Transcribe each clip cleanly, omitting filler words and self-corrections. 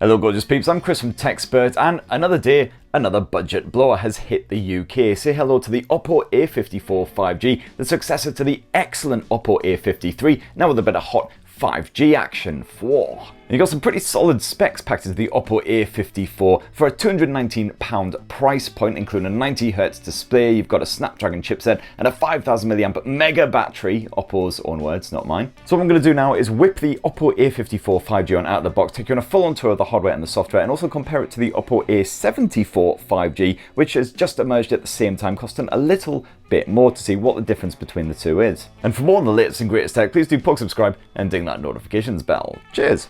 Hello gorgeous peeps, I'm Chris from TechSpert, and another day, another budget blower has hit the UK. Say hello to the Oppo A54 5G, the successor to the excellent Oppo A53, now with a bit of hot 5G action. Whoa. And you got some pretty solid specs packed into the Oppo A54 for a £219 price point, including a 90Hz display. You've got a Snapdragon chipset and a 5000 mAh mega battery, Oppo's own words, not mine. So what I'm going to do now is whip the Oppo A54 5G on out of the box, take you on a full-on tour of the hardware and the software, and also compare it to the Oppo A74 5G, which has just emerged at the same time, costing a little bit more, to see what the difference between the two is. And for more on the latest and greatest tech, please do subscribe and ding that notifications bell. Cheers!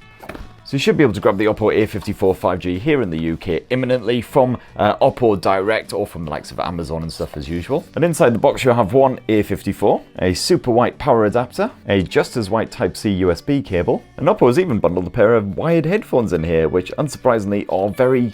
So you should be able to grab the Oppo A54 5G here in the UK imminently from Oppo Direct or from the likes of Amazon and stuff as usual. And inside the box you have one A54, a super white power adapter, a just as white Type-C USB cable, and Oppo has even bundled a pair of wired headphones in here, which unsurprisingly are very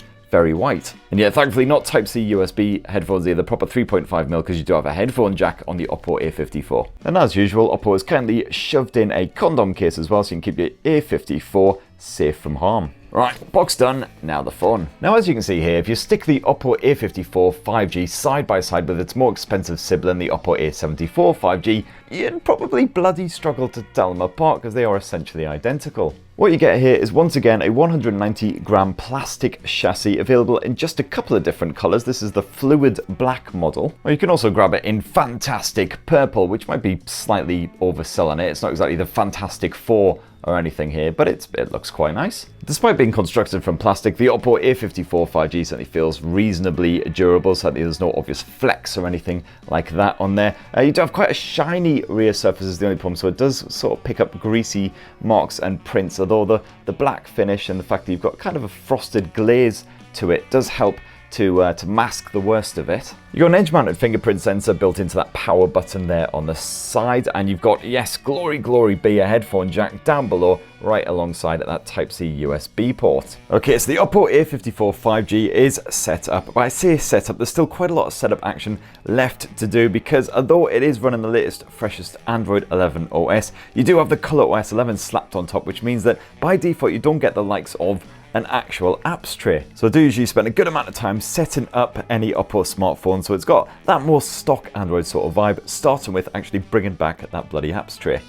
white. And yet thankfully not Type-C USB headphones either, proper 3.5mm, because you do have a headphone jack on the Oppo A54. And as usual, Oppo has kindly shoved in a condom case as well, so you can keep your A54 safe from harm. Right, box done, now the fun. Now as you can see here, if you stick the Oppo A54 5G side by side with its more expensive sibling, the Oppo A74 5G, you'd probably bloody struggle to tell them apart because they are essentially identical. What you get here is once again a 190-gram plastic chassis available in just a couple of different colours. This is the fluid black model, or you can also grab it in fantastic purple, which might be slightly overselling it. It's not exactly the Fantastic Four or anything here, but it looks quite nice. Despite being constructed from plastic, the Oppo A54 5G certainly feels reasonably durable, certainly there's no obvious flex or anything like that on there. You do have quite a shiny rear surface is the only problem, so it does sort of pick up greasy marks and prints, although the black finish and the fact that you've got kind of a frosted glaze to it does help to mask the worst of it. You've got an edge-mounted fingerprint sensor built into that power button there on the side, and you've got, yes, glory be, a headphone jack down below, right alongside that Type-C USB port. Okay, so the Oppo A54 5G is set up. But I say set up, there's still quite a lot of setup action left to do, because although it is running the latest, freshest Android 11 OS, you do have the ColorOS 11 slapped on top, which means that by default you don't get the likes of an actual apps tray. So I do usually spend a good amount of time setting up any Oppo smartphone, so it's got that more stock Android sort of vibe, starting with actually bringing back that bloody apps tray.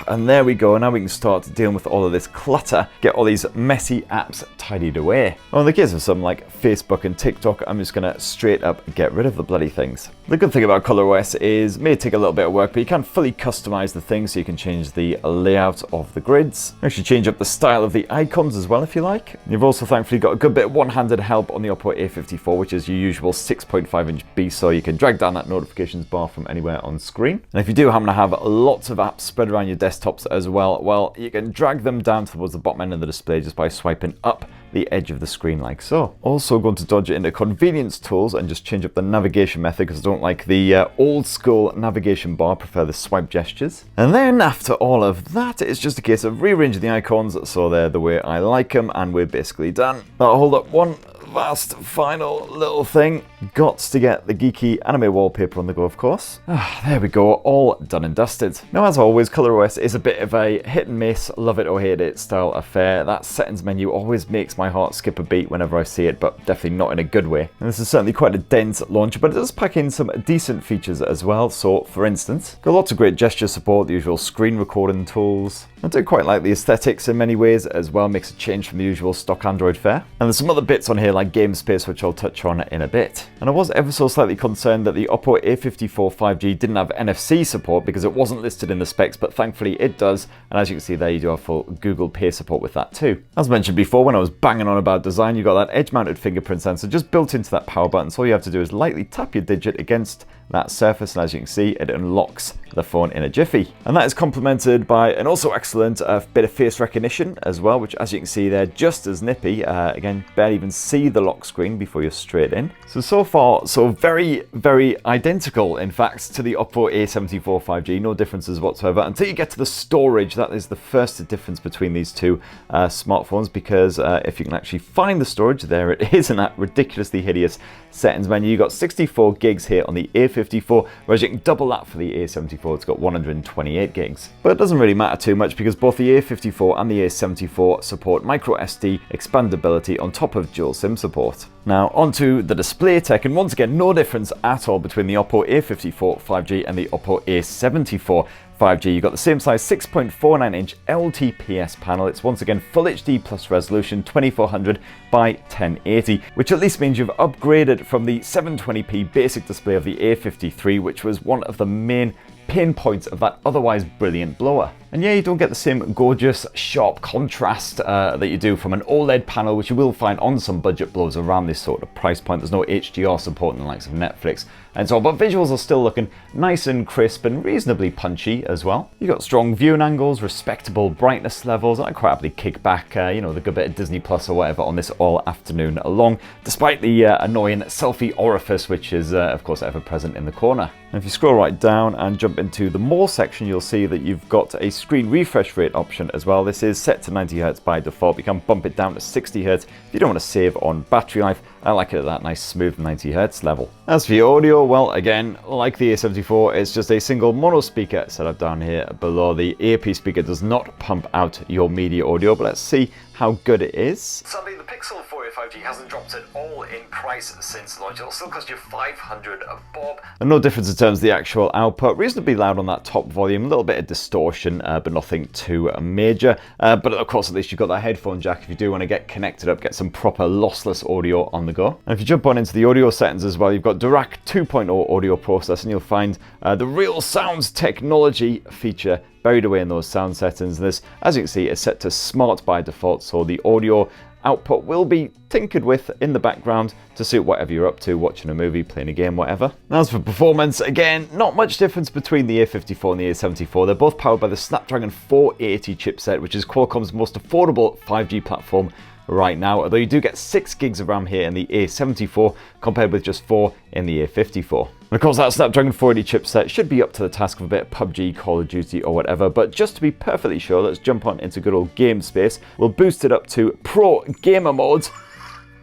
And there we go, now we can start dealing with all of this clutter, get all these messy apps tidied away. Well, in the case of something like Facebook and TikTok, I'm just gonna straight up get rid of the bloody things. The good thing about ColorOS is it may take a little bit of work, but you can fully customize the things, so you can change the layout of the grids, actually change up the style of the icons as well if you like. You've also thankfully got a good bit of one-handed help on the Oppo A54, which is your usual 6.5-inch beast, so you can drag down that notifications bar from anywhere on screen. And if you do happen to have lots of apps spread around your desktops as well, well, you can drag them down towards the bottom end of the display just by swiping up the edge of the screen like so. Also going to dodge it into convenience tools and just change up the navigation method, because I don't like the old school navigation bar, I prefer the swipe gestures. And then after all of that, it's just a case of rearranging the icons so they're the way I like them, and we're basically done. Now hold up, one last final little thing. Got to get the geeky anime wallpaper on the go, of course. There we go, all done and dusted. Now as always, ColorOS is a bit of a hit and miss, love it or hate it style affair. That settings menu always makes my heart skip a beat whenever I see it, but definitely not in a good way. And this is certainly quite a dense launcher, but it does pack in some decent features as well. So for instance, got lots of great gesture support, the usual screen recording tools. I do quite like the aesthetics in many ways as well, makes a change from the usual stock Android fare. And there's some other bits on here like game space, which I'll touch on in a bit. And I was ever so slightly concerned that the Oppo A54 5G didn't have NFC support because it wasn't listed in the specs, but thankfully it does. And as you can see there, you do have full Google Pay support with that too. As mentioned before, when I was banging on about design, you got that edge-mounted fingerprint sensor just built into that power button. So all you have to do is lightly tap your digit against that surface, and as you can see, it unlocks the phone in a jiffy. And that is complemented by an also excellent bit of face recognition as well, which as you can see there, just as nippy. Again, barely even see the lock screen before you're straight in. So far, so very identical, in fact, to the Oppo A74 5G. No differences whatsoever until you get to the storage. That is the first difference between these two smartphones, because if you can actually find the storage, there it is in that ridiculously hideous settings menu. You got 64 gigs here on the A54 A54, whereas you can double that for the A74. It's got 128 gigs. But it doesn't really matter too much because both the A54 and the A74 support micro SD expandability on top of dual SIM support. Now onto the display tech, and once again no difference at all between the Oppo A54 5G and the Oppo A74 5G. You've got the same size 6.49 inch LTPS panel. It's once again Full HD plus resolution 2400 by 1080, which at least means you've upgraded from the 720p basic display of the A53, which was one of the main pain points of that otherwise brilliant blower. And yeah, you don't get the same gorgeous sharp contrast that you do from an OLED panel, which you will find on some budget blowers around this sort of price point. There's no HDR support in the likes of Netflix and so on, but visuals are still looking nice and crisp and reasonably punchy as well. You've got strong viewing angles, respectable brightness levels. I quite happily kick back, the good bit of Disney Plus or whatever on this all afternoon long, despite the annoying selfie orifice, which is of course ever present in the corner. And if you scroll right down and jump into the more section, you'll see that you've got a screen refresh rate option as well. This is set to 90 Hz by default. You can bump it down to 60 Hz if you don't want to save on battery life. I like it at that nice smooth 90 Hz level. As for your audio, well, again, like the A74, it's just a single mono speaker set up down here below. The AP speaker does not pump out your media audio, but let's see how good it is. Sadly, the Pixel 4a 5G hasn't dropped at all in price since launch. It'll still cost you $500 a bob. And no difference in terms of the actual output. Reasonably loud on that top volume, a little bit of distortion, but nothing too major. But of course, at least you've got that headphone jack if you do want to get connected up, get some proper lossless audio on the go. And if you jump on into the audio settings as well, you've got Dirac 2.0 audio processing. You'll find the Real Sounds technology feature buried away in those sound settings. This, as you can see, is set to smart by default, so the audio output will be tinkered with in the background to suit whatever you're up to, watching a movie, playing a game, whatever. And as for performance, again, not much difference between the A54 and the A74. They're both powered by the Snapdragon 480 chipset, which is Qualcomm's most affordable 5G platform right now, although you do get 6 gigs of RAM here in the A74 compared with just 4 in the A54. And of course that Snapdragon 480 chipset should be up to the task of a bit of PubG, Call of Duty or whatever, but just to be perfectly sure, let's jump on into good old game space. We'll boost it up to Pro Gamer mode.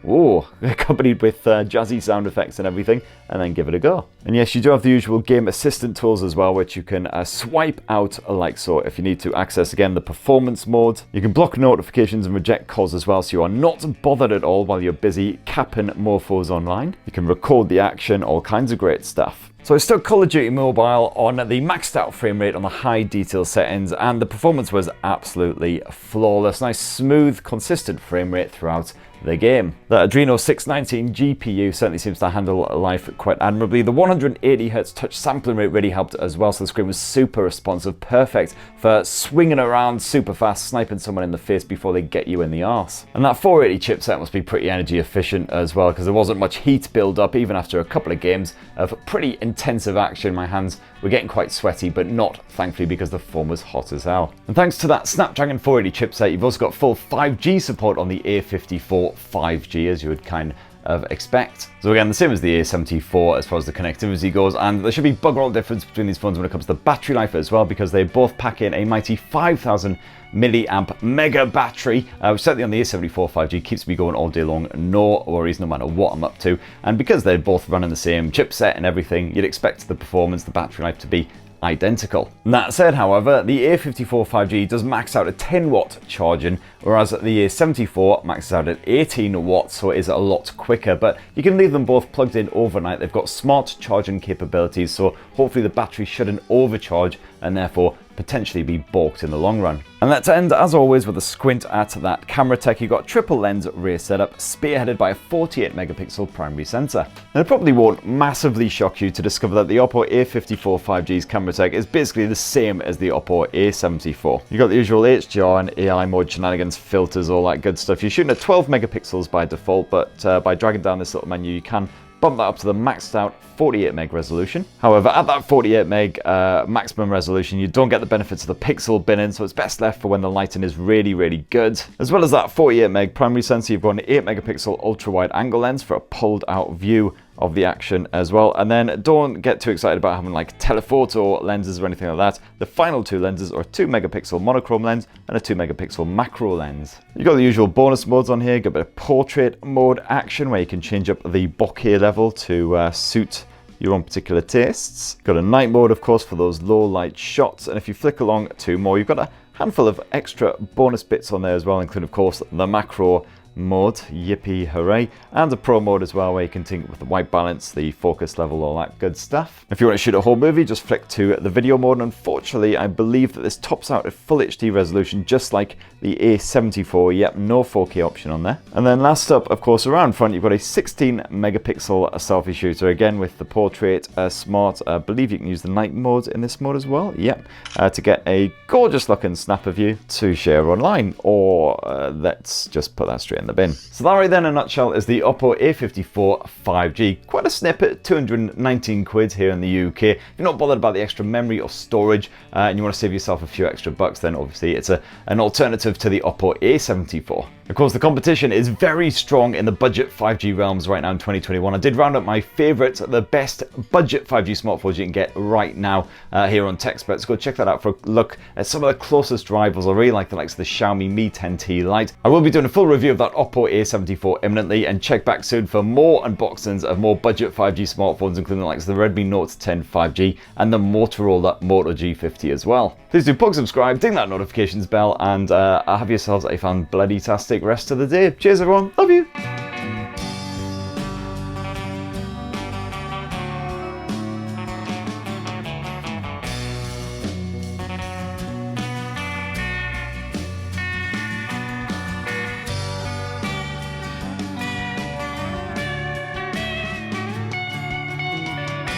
Ooh, accompanied with jazzy sound effects and everything, and then give it a go. And yes, you do have the usual game assistant tools as well, which you can swipe out like so if you need to access, again, the performance mode. You can block notifications and reject calls as well, so you are not bothered at all while you're busy capping mofos online. You can record the action, all kinds of great stuff. So I stuck Call of Duty Mobile on the maxed out frame rate on the high detail settings, and the performance was absolutely flawless. Nice, smooth, consistent frame rate throughout the game. The Adreno 619 GPU certainly seems to handle life quite admirably. The 180 Hz touch sampling rate really helped as well, so the screen was super responsive, perfect for swinging around super fast, sniping someone in the face before they get you in the arse. And that 480 chipset must be pretty energy efficient as well, because there wasn't much heat build up even after a couple of games of pretty intensive action. My hands were getting quite sweaty, but not, thankfully, because the phone was hot as hell. And thanks to that Snapdragon 480 chipset, you've also got full 5G support on the A54 5G, as you would kind of expect. So again, the same as the A74 as far as the connectivity goes, and there should be bugger all difference between these phones when it comes to battery life as well, because they both pack in a mighty 5,000 milliamp mega battery, which certainly on the A74 5G keeps me going all day long, no worries, no matter what I'm up to. And because they're both running the same chipset and everything, you'd expect the performance, the battery life to be identical. That said, however, the A54 5G does max out at 10 watt charging, whereas the A74 maxes out at 18 watts, so it is a lot quicker, but you can leave them both plugged in overnight. They've got smart charging capabilities, so hopefully the battery shouldn't overcharge and therefore potentially be balked in the long run. And let's end, as always, with a squint at that camera tech. You've got triple lens rear setup, spearheaded by a 48 megapixel primary sensor. And it probably won't massively shock you to discover that the Oppo A54 5G's camera tech is basically the same as the Oppo A74. You've got the usual HDR and AI mode shenanigans, filters, all that good stuff. You're shooting at 12 megapixels by default, but by dragging down this little menu, you can bump that up to the maxed out 48 meg resolution. However, at that 48 meg maximum resolution, you don't get the benefits of the pixel binning, so it's best left for when the lighting is really, really good. As well as that 48 meg primary sensor, you've got an 8 megapixel ultra wide angle lens for a pulled out view of the action as well. And then don't get too excited about having like telephoto lenses or anything like that. The final two lenses are a 2 megapixel monochrome lens and a 2 megapixel macro lens. You've got the usual bonus modes on here. You've got a bit of portrait mode action where you can change up the bokeh level to suit your own particular tastes. Got a night mode, of course, for those low light shots, and if you flick along to more, you've got a handful of extra bonus bits on there as well, including, of course, the macro mode, yippee hooray, and a pro mode as well, where you can tinker with the white balance, the focus level, all that good stuff. If you want to shoot a whole movie, just flick to the video mode, and unfortunately I believe that this tops out at full HD resolution, just like the A74. Yep, no 4K option on there. And then last up, of course, around front, you've got a 16 megapixel selfie shooter, again with the portrait smart. I believe you can use the night mode in this mode as well. Yep, to get a gorgeous looking snap of you to share online, or let's just put that straight in the bin. So that right then, in a nutshell, is the Oppo A54 5G. Quite a snippet, 219 quid here in the UK. If you're not bothered about the extra memory or storage, and you want to save yourself a few extra bucks, then obviously it's an alternative to the Oppo A74. Of course, the competition is very strong in the budget 5G realms right now in 2021. I did round up my favourites, the best budget 5G smartphones you can get right now here on TechSperts. Go check that out for a look at some of the closest rivals. I really like the likes of the Xiaomi Mi 10T Lite. I will be doing a full review of that Oppo A74 imminently, and check back soon for more unboxings of more budget 5G smartphones, including the likes of the Redmi Note 10 5G and the Motorola Moto G50 as well. Please do plug subscribe, ding that notifications bell, and have yourselves a fan-bloody-tastic rest of the day. Cheers everyone, love you!